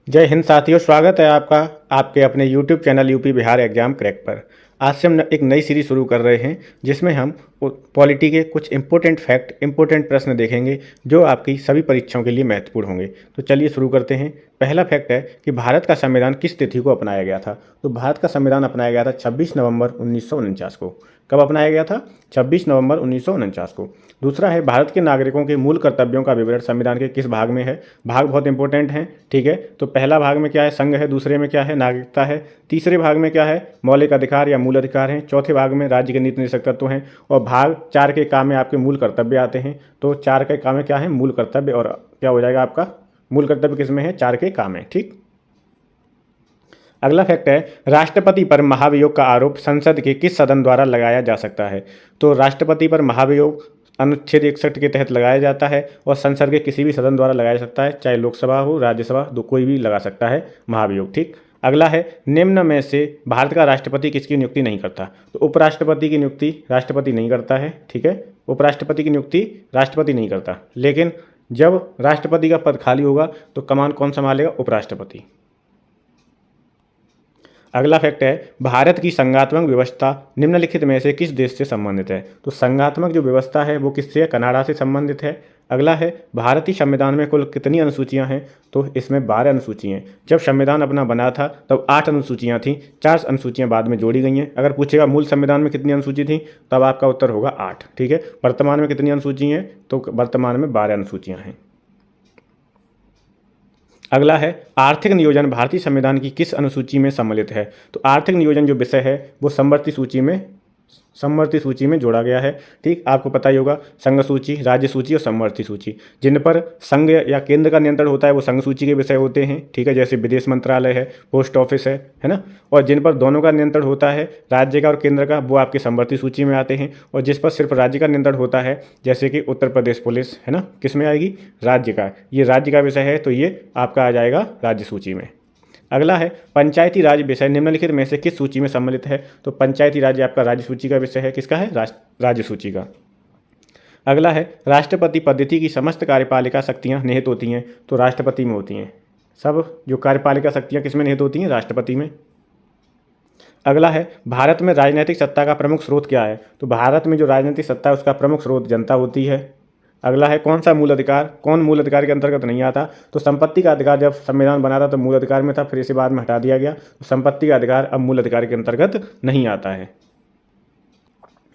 जय हिंद साथियों, स्वागत है आपका आपके अपने YouTube channel UP Bihar exam crack पर। आज से हम एक नई सीरीज शुरू कर रहे हैं जिसमें हम पॉलिटी के कुछ इंपॉर्टेंट फैक्ट, इंपॉर्टेंट प्रश्न देखेंगे जो आपकी सभी परीक्षाओं के लिए महत्वपूर्ण होंगे। तो चलिए शुरू करते हैं। पहला फैक्ट है कि भारत का संविधान किस तिथि को अपनाया गया था। तो भारत का संविधान अपनाया गया था 26 नवंबर 1949 को। कब अपनाया गया था? 26 नवंबर 1949 को। दूसरा है, भारत के नागरिकों के मूल कर्तव्यों का विवरण संविधान के किस भाग में है। भाग बहुत इंपॉर्टेंट हैं, ठीक है। तो पहला भाग में क्या है? संघ है। दूसरे में क्या है? नागरिकता है। तीसरे भाग में क्या है? मौलिक अधिकार या मूल अधिकार हैं। चौथे भाग में राज्य के नीति निर्देशक तत्व हैं। और भाग 4 के काम में आपके मूल कर्तव्य आते हैं। तो 4 के काम में क्या है? मूल कर्तव्य। और क्या हो जाएगा आपका? मूल कर्तव्य किस में है? 4 के काम है, ठीक। अगला फैक्ट है, राष्ट्रपति पर महाभियोग का आरोप संसद के किस सदन द्वारा लगाया जा सकता है। तो राष्ट्रपति पर महाभियोग अनुच्छेद 61 के तहत लगाया जाता है और संसद के किसी भी सदन द्वारा लगाया जा सकता है, चाहे लोकसभा हो, राज्यसभा, कोई भी लगा सकता है महाभियोग, ठीक। अगला है, निम्न में से भारत का राष्ट्रपति किसकी नियुक्ति नहीं करता। तो उपराष्ट्रपति की नियुक्ति राष्ट्रपति नहीं करता है, ठीक है। उपराष्ट्रपति की नियुक्ति राष्ट्रपति नहीं करता, लेकिन जब राष्ट्रपति का पद खाली होगा तो कमान कौन संभालेगा? उपराष्ट्रपति। अगला फैक्ट है, भारत की संघात्मक व्यवस्था निम्नलिखित में से किस देश से संबंधित है। तो संघात्मक जो व्यवस्था है वो किससे है? कनाडा से संबंधित है। अगला है, भारतीय संविधान में कुल कितनी अनुसूचियां हैं। तो इसमें 12 अनुसूचियां हैं। जब संविधान अपना बना था तब 8 अनुसूचियां थीं, 4 अनुसूचियां बाद में जोड़ी गई हैं। अगर पूछेगा मूल संविधान में कितनी अनुसूची थी, तब आपका उत्तर होगा 8, ठीक है। वर्तमान में कितनी अनुसूची हैं? तो वर्तमान में 12 अनुसूचियां हैं। अगला है, आर्थिक नियोजन भारतीय संविधान की किस अनुसूची में सम्मिलित है। तो आर्थिक नियोजन जो विषय है वो समवर्ती सूची में जोड़ा गया है, ठीक। आपको पता ही होगा, संघ सूची, राज्य सूची और समवर्ती सूची। जिन पर संघ या केंद्र का नियंत्रण होता है वो संघ सूची के विषय होते हैं, ठीक है। जैसे विदेश मंत्रालय है, पोस्ट ऑफिस है ना। और जिन पर दोनों का नियंत्रण होता है, राज्य का और केंद्र का, वो आपके समवर्ती सूची में आते हैं। और जिस पर सिर्फ राज्य का नियंत्रण होता है, जैसे कि उत्तर प्रदेश पुलिस, है ना, किस में आएगी? राज्य का। ये राज्य का विषय है तो ये आपका आ जाएगा राज्य सूची में। अगला है, पंचायती राज विषय निम्नलिखित में से किस सूची में सम्मिलित है। तो पंचायती राज आपका राज्य सूची का विषय है। किसका है? राज्य सूची का। अगला है, राष्ट्रपति पद्धति की समस्त कार्यपालिका शक्तियां निहित होती हैं। तो राष्ट्रपति में होती हैं। सब जो कार्यपालिका शक्तियां किस में निहित होती हैं? राष्ट्रपति में। अगला है, भारत में राजनीतिक सत्ता का प्रमुख स्रोत क्या है। तो भारत में जो राजनीतिक सत्ता है उसका प्रमुख स्रोत जनता होती है। अगला है, कौन सा मूल अधिकार, कौन मूल अधिकार के अंतर्गत नहीं आता। तो संपत्ति का अधिकार जब संविधान बना था तो मूल अधिकार में था, फिर इसे बाद में हटा दिया गया। तो संपत्ति का अधिकार अब मूल अधिकार के अंतर्गत नहीं आता है।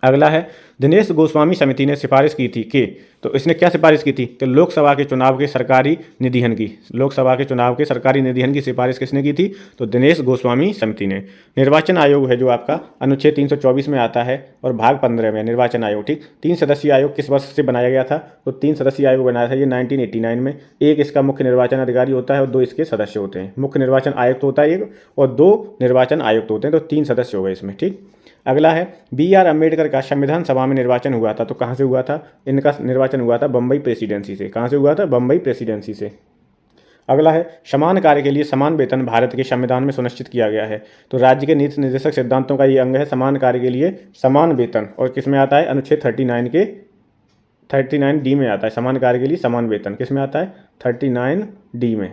अगला है, दिनेश गोस्वामी समिति ने सिफारिश की थी कि, तो इसने क्या सिफारिश की थी? कि लोकसभा के चुनाव के सरकारी निधिहन की, लोकसभा के चुनाव के सरकारी निधिहन की सिफारिश किसने की थी? तो दिनेश गोस्वामी समिति ने। निर्वाचन आयोग है जो आपका अनुच्छेद 324 में आता है और भाग 15 में निर्वाचन आयोग, ठीक। 3 सदस्यीय आयोग किस वर्ष से बनाया गया था? तो 3 सदस्यीय आयोग बनाया था ये 1989 में। एक इसका मुख्य निर्वाचन अधिकारी होता है और 2 इसके सदस्य होते हैं। मुख्य निर्वाचन आयुक्त होता है एक और 2 निर्वाचन आयुक्त होते हैं, तो 3 सदस्य हो गए इसमें, ठीक। अगला है, BR अम्बेडकर का संविधान सभा में निर्वाचन हुआ था। तो कहाँ से हुआ था? इनका निर्वाचन हुआ था बम्बई प्रेसिडेंसी से। कहाँ से हुआ था? बम्बई प्रेसिडेंसी से। अगला है, समान कार्य के लिए समान वेतन भारत के संविधान में सुनिश्चित किया गया है। तो राज्य के नीति निर्देशक सिद्धांतों का ये अंग है, समान कार्य के लिए समान वेतन। और किस में आता है? अनुच्छेद 39D में आता है। समान कार्य के लिए समान वेतन किस में आता है? 39D में।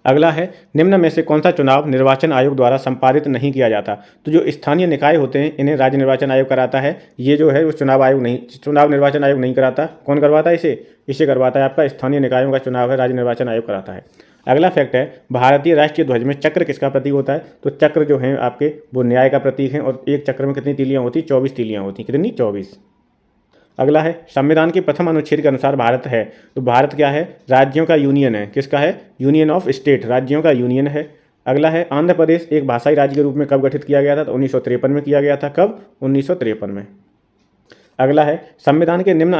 अगला है, निम्न में से कौन सा चुनाव निर्वाचन आयोग द्वारा संपादित नहीं किया जाता। तो जो स्थानीय निकाय होते हैं इन्हें राज्य निर्वाचन आयोग कराता है। ये जो है वो चुनाव निर्वाचन आयोग नहीं कराता। कौन करवाता है इसे करवाता है आपका स्थानीय निकायों का चुनाव है राज्य निर्वाचन आयोग कराता है। अगला फैक्ट है, भारतीय राष्ट्रीय ध्वज में चक्र किसका प्रतीक होता है। तो चक्र जो है आपके वो न्याय का प्रतीक है और एक चक्र में कितनी तीलियां होती? 24 तीलियां होती। कितनी? 24। अगला है, संविधान के प्रथम अनुच्छेद के अनुसार भारत है। तो भारत क्या है? राज्यों का यूनियन है। किसका है? यूनियन ऑफ स्टेट, राज्यों का यूनियन है। अगला है, आंध्र प्रदेश एक भाषाई राज्य के रूप में कब गठित किया गया था। तो 1953 में किया गया था। कब? 1953 में। अगला है, संविधान के निम्न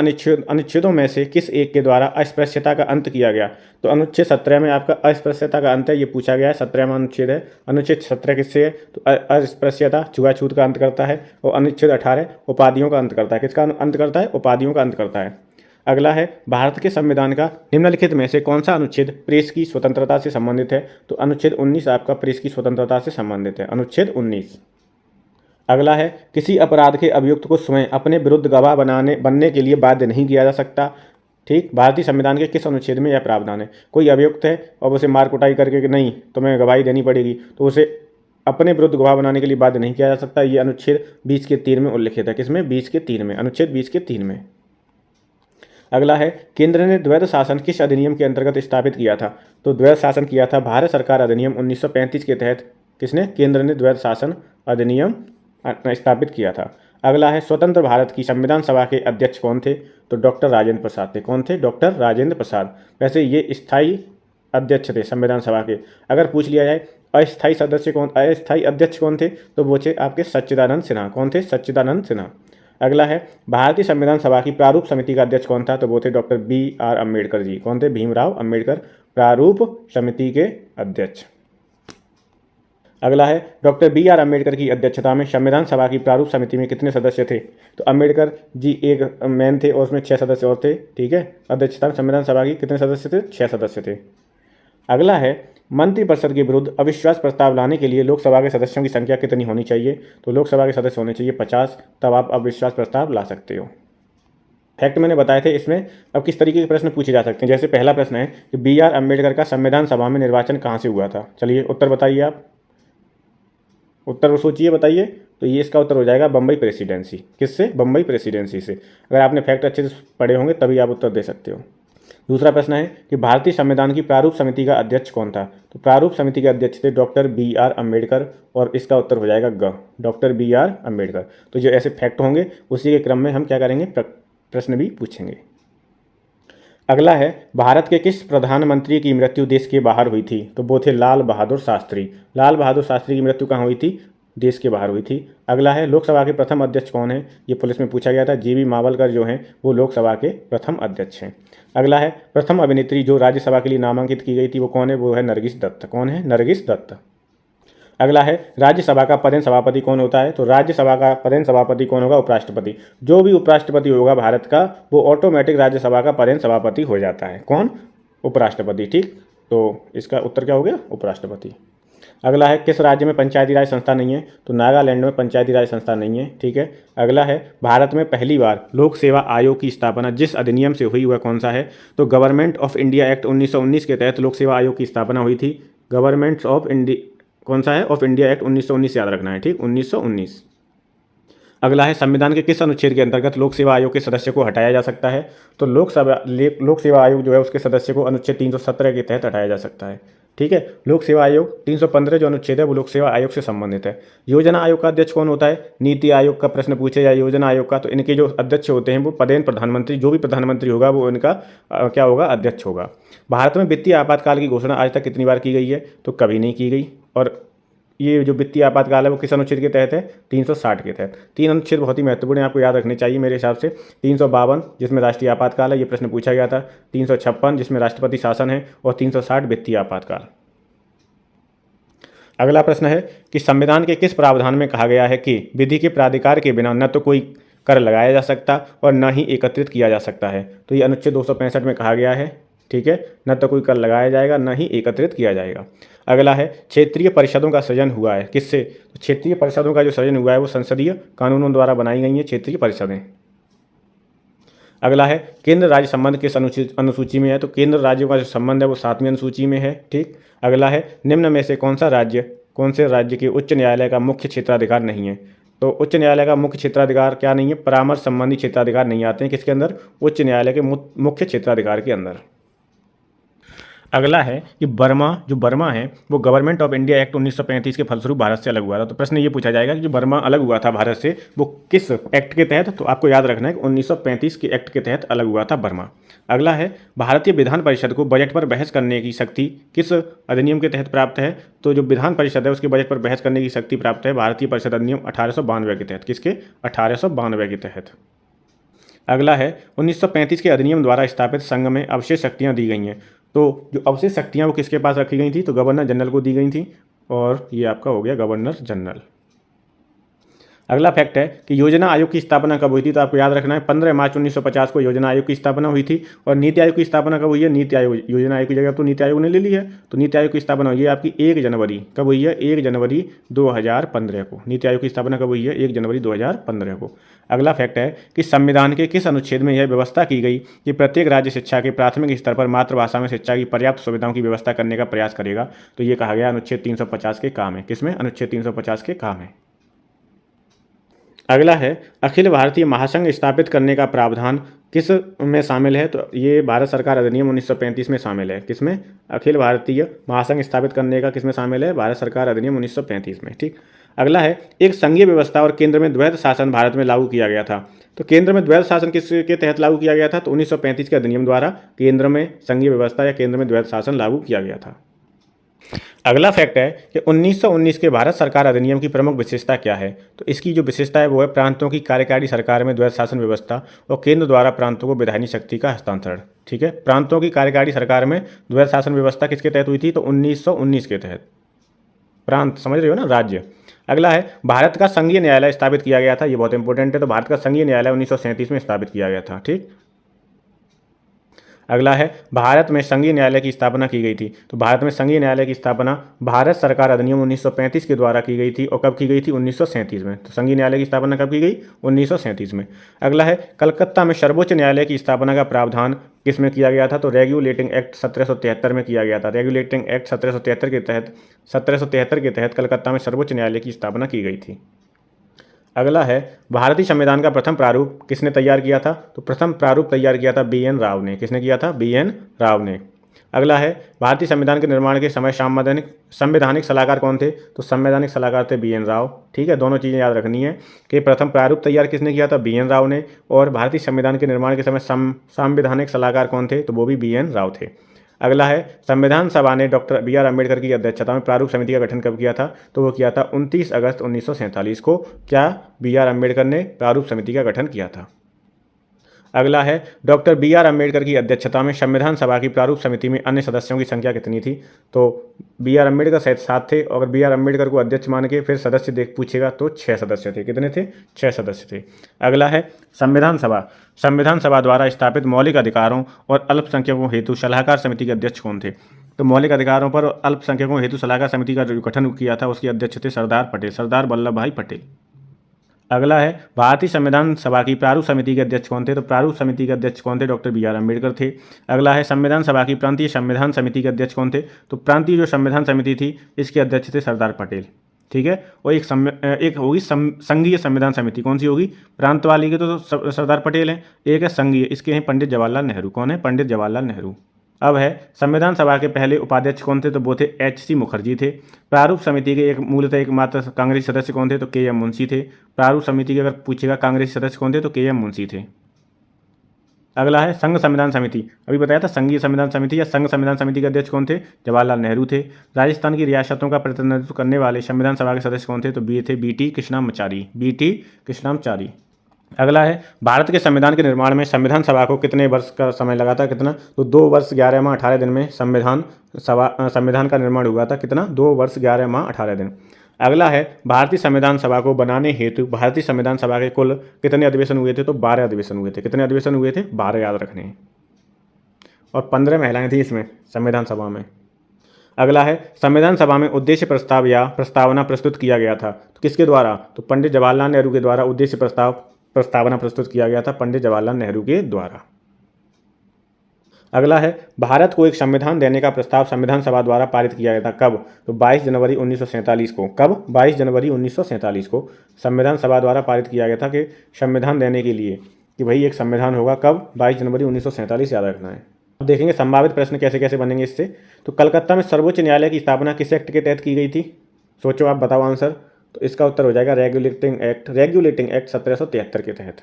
अनुच्छेदों में से किस एक के द्वारा अस्पृश्यता का अंत किया गया। तो अनुच्छेद 17 में आपका अस्पृश्यता का अंत है, ये पूछा गया है। 17वां अनुच्छेद है। अनुच्छेद 17 किससे है? तो अस्पृश्यता, छुआछूत का अंत करता है। और अनुच्छेद 18 उपाधियों का अंत करता है। किसका अंत करता है? उपाधियों का अंत करता है। अगला है, भारत के संविधान का निम्नलिखित में से कौन सा अनुच्छेद प्रेस की स्वतंत्रता से संबंधित है। तो अनुच्छेद 19 आपका प्रेस की स्वतंत्रता से संबंधित है। अनुच्छेद 19। अगला है, किसी अपराध के अभियुक्त को स्वयं अपने विरुद्ध गवाह बनने के लिए बाध्य नहीं किया जा सकता। ठीक, भारतीय संविधान के किस अनुच्छेद में यह प्रावधान है? कोई अभियुक्त है और उसे मार कुटाई करके कि नहीं तुम्हें गवाही देनी पड़ेगी, तो उसे अपने विरुद्ध गवाह बनाने के लिए बाध्य नहीं किया जा सकता। ये अनुच्छेद 20 के 3 में उल्लिखित है। किसमें? 20 के 3 में, अनुच्छेद 20 के 3 में। अगला है, केंद्र ने द्वैध शासन किस अधिनियम के अंतर्गत स्थापित किया था? तो द्वैध शासन किया था भारत सरकार अधिनियम 1935 के तहत। किसने? केंद्र ने द्वैध शासन अधिनियम स्थापित किया था। अगला है, स्वतंत्र भारत की संविधान सभा के अध्यक्ष कौन थे? तो डॉक्टर राजेंद्र प्रसाद थे। कौन थे? डॉक्टर राजेंद्र प्रसाद। वैसे ये स्थायी अध्यक्ष थे संविधान सभा के। अगर पूछ लिया जाए अस्थायी अध्यक्ष कौन थे, तो वो थे आपके सच्चिदानंद सिन्हा। कौन थे? सच्चिदानंद सिन्हा। अगला है, भारतीय संविधान सभा की प्रारूप समिति का अध्यक्ष कौन था? तो वो थे डॉक्टर BR अम्बेडकर जी। कौन थे? भीमराव अम्बेडकर, प्रारूप समिति के अध्यक्ष। अगला है, डॉक्टर BR अम्बेडकर की अध्यक्षता में संविधान सभा की प्रारूप समिति में कितने सदस्य थे? तो अम्बेडकर जी एक मैन थे और उसमें 6 सदस्य और थे। ठीक है, अध्यक्षता में संविधान सभा की कितने सदस्य थे? 6 सदस्य थे। अगला है, मंत्रिपरिषद के विरुद्ध अविश्वास प्रस्ताव लाने के लिए लोकसभा के सदस्यों की संख्या कितनी होनी चाहिए? तो लोकसभा के सदस्य होने चाहिए 50, तब आप अविश्वास प्रस्ताव ला सकते हो। फैक्ट मैंने बताए थे। इसमें अब किस तरीके के प्रश्न पूछे जा सकते हैं। जैसे पहला प्रश्न है कि BR अम्बेडकर का संविधान सभा में निर्वाचन कहाँ से हुआ था? चलिए उत्तर बताइए आप, उत्तर सोचिए, बताइए। तो ये इसका उत्तर हो जाएगा बम्बई प्रेसिडेंसी। किससे? बम्बई प्रेसिडेंसी से। अगर आपने फैक्ट अच्छे से पढ़े होंगे तभी आप उत्तर दे सकते हो। दूसरा प्रश्न है कि भारतीय संविधान की प्रारूप समिति का अध्यक्ष कौन था? तो प्रारूप समिति के अध्यक्ष थे डॉक्टर BR अम्बेडकर, और इसका उत्तर हो जाएगा ग, डॉक्टर BR अम्बेडकर। तो जो ऐसे फैक्ट होंगे उसी के क्रम में हम क्या करेंगे, प्रश्न भी पूछेंगे। अगला है, भारत के किस प्रधानमंत्री की मृत्यु देश के बाहर हुई थी? तो वो थे लाल बहादुर शास्त्री। लाल बहादुर शास्त्री की मृत्यु कहाँ हुई थी? देश के बाहर हुई थी। अगला है, लोकसभा के प्रथम अध्यक्ष कौन है? ये पुलिस में पूछा गया था। JB मावलकर जो हैं वो लोकसभा के प्रथम अध्यक्ष हैं। अगला है, प्रथम अभिनेत्री जो राज्यसभा के लिए नामांकित की गई थी वो कौन है? वो है नरगिस दत्त। कौन है? नरगिस दत्त। अगला है, राज्यसभा का पदेन सभापति कौन होता है? तो राज्यसभा का पदेन सभापति कौन होगा? उपराष्ट्रपति। जो भी उपराष्ट्रपति होगा भारत का वो ऑटोमेटिक राज्यसभा का पदेन सभापति हो जाता है। कौन? उपराष्ट्रपति। ठीक, तो इसका उत्तर क्या हो गया? उपराष्ट्रपति। अगला है, किस राज्य में पंचायती राज संस्था नहीं है? तो नागालैंड में पंचायती राज संस्था नहीं है। ठीक है। अगला है, भारत में पहली बार लोक सेवा आयोग की स्थापना जिस अधिनियम से हुई वह कौन सा है? तो गवर्नमेंट ऑफ इंडिया एक्ट 1919 के तहत लोक सेवा आयोग की स्थापना हुई थी। गवर्नमेंट ऑफ इंडिया कौन सा है? ऑफ इंडिया एक्ट 1919 याद रखना है। ठीक, 1919। अगला है, संविधान के किस अनुच्छेद के अंतर्गत लोक सेवा आयोग के सदस्य को हटाया जा सकता है? तो लोक सेवा आयोग जो है उसके सदस्य को अनुच्छेद 317 के तहत हटाया जा सकता है। ठीक है। लोक सेवा आयोग 315 जो अनुच्छेद है वो लोक सेवा आयोग से संबंधित है। योजना आयोग का अध्यक्ष कौन होता है? नीति आयोग का प्रश्न पूछे या योजना आयोग का, तो इनके जो अध्यक्ष होते हैं वो पदेन प्रधानमंत्री, जो भी प्रधानमंत्री होगा वो इनका क्या होगा? अध्यक्ष होगा। भारत में वित्तीय आपातकाल की घोषणा आज तक कितनी बार की गई है? तो कभी नहीं की गई। और ये जो वित्तीय आपातकाल है वो किस अनुच्छेद के तहत है? 360 के तहत। 3 अनुच्छेद बहुत ही महत्वपूर्ण है, आपको याद रखने चाहिए मेरे हिसाब से। 352 जिसमें राष्ट्रीय आपातकाल है, ये प्रश्न पूछा गया था। 356 जिसमें राष्ट्रपति शासन है, और 360 वित्तीय आपातकाल। अगला प्रश्न है कि संविधान के किस प्रावधान में कहा गया है कि विधि के प्राधिकार के बिना न तो कोई कर लगाया जा सकता और न ही एकत्रित किया जा सकता है? तो ये अनुच्छेद 265 में कहा गया है। ठीक है, न तो कोई कर लगाया जाएगा न ही एकत्रित किया जाएगा। अगला है, क्षेत्रीय परिषदों का सृजन हुआ है किससे? तो क्षेत्रीय परिषदों का जो सृजन हुआ है वो संसदीय कानूनों द्वारा बनाई गई हैं क्षेत्रीय परिषदें। अगला है, केंद्र राज्य संबंध किस अनुसूची में है? तो केंद्र राज्यों का जो संबंध है वो 7वीं अनुसूची में है। ठीक। अगला है, निम्न में से कौन से राज्य के उच्च न्यायालय का मुख्य क्षेत्राधिकार नहीं है? तो उच्च न्यायालय का मुख्य क्षेत्राधिकार क्या नहीं है? परामर्श संबंधी क्षेत्राधिकार नहीं आते हैं किसके अंदर? उच्च न्यायालय के मुख्य क्षेत्राधिकार के अंदर। अगला है कि बर्मा है वो गवर्नमेंट ऑफ इंडिया एक्ट 1935 के फलस्वरूप भारत से अलग हुआ था। तो प्रश्न ये पूछा जाएगा कि जो बर्मा अलग हुआ था भारत से वो किस एक्ट के तहत? तो आपको याद रखना है कि 1935 के एक्ट के तहत अलग हुआ था बर्मा। अगला है, भारतीय विधान परिषद को बजट पर बहस करने की शक्ति किस अधिनियम के तहत प्राप्त है? तो जो विधान परिषद है उसके बजट पर बहस करने की शक्ति प्राप्त है भारतीय परिषद अधिनियम 1892 के तहत। किसके? 1892 के तहत। अगला है, 1935 के अधिनियम द्वारा स्थापित संघ में अवशेष शक्तियाँ दी गई हैं। तो जो अवशेष शक्तियाँ वो किसके पास रखी गई थी? तो गवर्नर जनरल को दी गई थी, और ये आपका हो गया गवर्नर जनरल। अगला फैक्ट है कि योजना आयोग की स्थापना कब हुई थी, तो आपको याद रखना है 15 मार्च 1950 को योजना आयोग की स्थापना हुई थी। और नीति आयोग की स्थापना कब हुई है, नीति आयोग, योजना आयोग की जगह तो नीति आयोग ने ले ली है, तो नीति आयोग की स्थापना हुई है आपकी 1 जनवरी, कब हुई है, 1 जनवरी 2015 को। नीति आयोग की स्थापना कब हुई है, 1 जनवरी 2015 को। अगला फैक्ट है कि संविधान के किस अनुच्छेद में यह व्यवस्था की गई कि प्रत्येक राज्य शिक्षा के प्राथमिक स्तर पर मातृभाषा में शिक्षा की पर्याप्त सुविधाओं की व्यवस्था करने का प्रयास करेगा, तो ये कहा गया अनुच्छेद 350 के काम है। किसमें, अनुच्छेद 350 के काम है। अगला है अखिल भारतीय महासंघ स्थापित करने का प्रावधान किस में शामिल है, तो ये भारत सरकार अधिनियम 1935 में शामिल है। किसमें, अखिल भारतीय महासंघ स्थापित करने का किसमें शामिल है, भारत सरकार अधिनियम 1935 में। ठीक। अगला है एक संघीय व्यवस्था और केंद्र में द्वैध शासन भारत में लागू किया गया था, तो केंद्र में द्वैध शासन किसके तहत लागू किया गया था, तो 1935 के अधिनियम द्वारा केंद्र में संघीय व्यवस्था या केंद्र में द्वैध शासन लागू किया गया था। अगला फैक्ट है कि 1919 के भारत सरकार अधिनियम की प्रमुख विशेषता क्या है, तो इसकी जो विशेषता है वो है प्रांतों की कार्यकारी सरकार में द्वैध शासन व्यवस्था और केंद्र द्वारा प्रांतों को विधायी शक्ति का हस्तांतरण। ठीक है, प्रांतों की कार्यकारी सरकार में द्वैध शासन व्यवस्था किसके तहत हुई थी, तो 1919 के तहत। प्रांत समझ रहे हो ना, राज्य। अगला है भारत का संघीय न्यायालय स्थापित किया गया था, ये बहुत इंपॉर्टेंट है, तो भारत का संघीय न्यायालय 1937 में स्थापित किया गया था। ठीक। अगला है भारत में संघीय न्यायालय की स्थापना की गई थी, तो भारत में संघीय न्यायालय की स्थापना भारत सरकार अधिनियम 1935 के द्वारा की गई थी, और कब की गई थी, 1937 में। तो संघीय न्यायालय की स्थापना कब की गई, 1937 में। अगला है कलकत्ता में सर्वोच्च न्यायालय की स्थापना का प्रावधान किस में किया गया था, तो रेगुलेटिंग एक्ट 1773 में किया गया था। रेगुलेटिंग एक्ट 1773 के तहत कलकत्ता में सर्वोच्च न्यायालय की स्थापना की गई थी। अगला है भारतीय संविधान का प्रथम प्रारूप किसने तैयार किया था, तो प्रथम प्रारूप तैयार किया था BN राव ने। किसने किया था, BN राव ने। अगला है भारतीय संविधान के निर्माण के समय संवैधानिक सलाहकार कौन थे, तो संवैधानिक सलाहकार थे BN राव। ठीक है, दोनों चीज़ें याद रखनी है कि प्रथम प्रारूप तैयार किसने किया था, BN राव ने, और भारतीय संविधान के निर्माण के समय संवैधानिक सलाहकार कौन थे, तो वो भी BN राव थे। अगला है संविधान सभा ने डॉक्टर BR अम्बेडकर की अध्यक्षता में प्रारूप समिति का गठन कब किया था, तो वो किया था 29 अगस्त 1947 को। क्या, BR अम्बेडकर ने प्रारूप समिति का गठन किया था। अगला है डॉक्टर BR अम्बेडकर की अध्यक्षता में संविधान सभा की प्रारूप समिति में अन्य सदस्यों की संख्या कितनी थी, तो BR अम्बेडकर सहित 7 थे, और BR अम्बेडकर को अध्यक्ष मान के फिर सदस्य देख पूछेगा तो 6 सदस्य थे। कितने थे, 6 सदस्य थे। अगला है संविधान सभा द्वारा स्थापित मौलिक अधिकारों और अल्पसंख्यकों हेतु सलाहकार समिति के अध्यक्ष कौन थे, तो मौलिक अधिकारों पर अल्पसंख्यकों हेतु सलाहकार समिति का जो गठन किया था उसके अध्यक्ष थे सरदार पटेल, सरदार वल्लभ भाई पटेल। अगला है भारतीय संविधान सभा की प्रारूप समिति के अध्यक्ष कौन थे, तो प्रारूप समिति के अध्यक्ष कौन थे, डॉक्टर BR अम्बेडकर थे। अगला है संविधान सभा की प्रांतीय संविधान समिति के अध्यक्ष कौन थे, तो प्रांतीय जो संविधान समिति थी इसके अध्यक्ष थे सरदार पटेल। ठीक है, और एक होगी संघीय संविधान समिति, कौन सी होगी, प्रांत वाली के तो सरदार पटेल हैं, एक है संघीय, इसके हैं पंडित जवाहरलाल नेहरू। कौन है, पंडित जवाहरलाल नेहरू। अब है संविधान सभा के पहले उपाध्यक्ष कौन थे, तो वो थे HC मुखर्जी थे। प्रारूप समिति के मूलतः एकमात्र कांग्रेसी सदस्य कौन थे, तो KM मुंशी थे। प्रारूप समिति के अगर पूछेगा कांग्रेसी सदस्य कौन थे, तो KM मुंशी थे। अगला है संघ संविधान समिति, अभी बताया था संघीय संविधान समिति या संघ संविधान समिति के अध्यक्ष कौन थे, जवाहरलाल नेहरू थे। राजस्थान की रियासतों का प्रतिनिधित्व करने वाले संविधान सभा के सदस्य कौन थे, तो ये थे BT कृष्णामाचारी। अगला है भारत के संविधान के निर्माण में संविधान सभा को कितने वर्ष का समय लगा था, कितना, तो 2 वर्ष 11 माह 18 दिन में संविधान का निर्माण हुआ था। कितना, 2 वर्ष 11 माह 18 दिन। अगला है भारतीय संविधान सभा को बनाने हेतु भारतीय संविधान सभा के कुल कितने अधिवेशन हुए थे, तो 12 अधिवेशन हुए थे। कितने अधिवेशन हुए थे, 12 याद रखने हैं, और 15 महिलाएं थी इसमें संविधान सभा में। अगला है संविधान सभा में उद्देश्य प्रस्ताव या प्रस्तावना प्रस्तुत किया गया था, तो किसके द्वारा, तो पंडित जवाहरलाल नेहरू के द्वारा उद्देश्य प्रस्तावना प्रस्तुत किया गया था, पंडित जवाहरलाल नेहरू के द्वारा। अगला है भारत को एक संविधान देने का प्रस्ताव संविधान सभा द्वारा पारित किया गया था, कब, तो 22 जनवरी 1947 को। कब, 22 जनवरी 1947 को संविधान सभा द्वारा पारित किया गया था कि संविधान देने के लिए कि भाई एक संविधान होगा, कब, 22 जनवरी 1947 याद रखना है। अब देखेंगे संभावित प्रश्न कैसे कैसे बनेंगे इससे। तो कलकत्ता में सर्वोच्च न्यायालय की स्थापना किस एक्ट के तहत की गई थी, सोचो आप, बताओ आंसर। तो इसका उत्तर हो जाएगा रेगुलेटिंग एक्ट 1773 के तहत।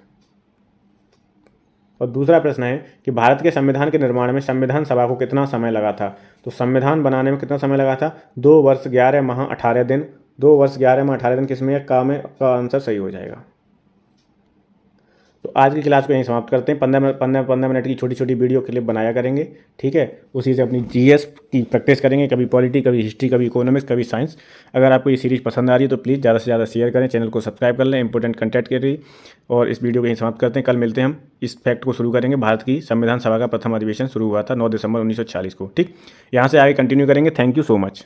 और दूसरा प्रश्न है कि भारत के संविधान के निर्माण में संविधान सभा को कितना समय लगा था, तो संविधान बनाने में कितना समय लगा था, 2 वर्ष 11 माह 18 दिन। 2 वर्ष 11 माह 18 दिन किसमें, का में, का आंसर सही हो जाएगा। तो आज की क्लास को यहीं समाप्त करते हैं। 15 मिनट की छोटी छोटी वीडियो क्लिप बनाया करेंगे, ठीक है। उसी से अपनी जीएस की प्रैक्टिस करेंगे, कभी पॉलिटी, कभी हिस्ट्री, कभी इकोनॉमिक्स, कभी साइंस। अगर आपको ये सीरीज़ पसंद आ रही है तो प्लीज़ ज़्यादा से ज़्यादा शेयर करें, चैनल को सब्सक्राइब कर लें, इंपॉर्टेंट कंटेंट के लिए। और इस वीडियो को यहीं समाप्त करते हैं। कल मिलते हैं हम, इस फैक्ट को शुरू करेंगे। भारत की संविधान सभा का प्रथम अधिवेशन शुरू हुआ था 9 दिसंबर 1946 को, ठीक। यहाँ से आगे कंटिन्यू करेंगे। Thank you so much.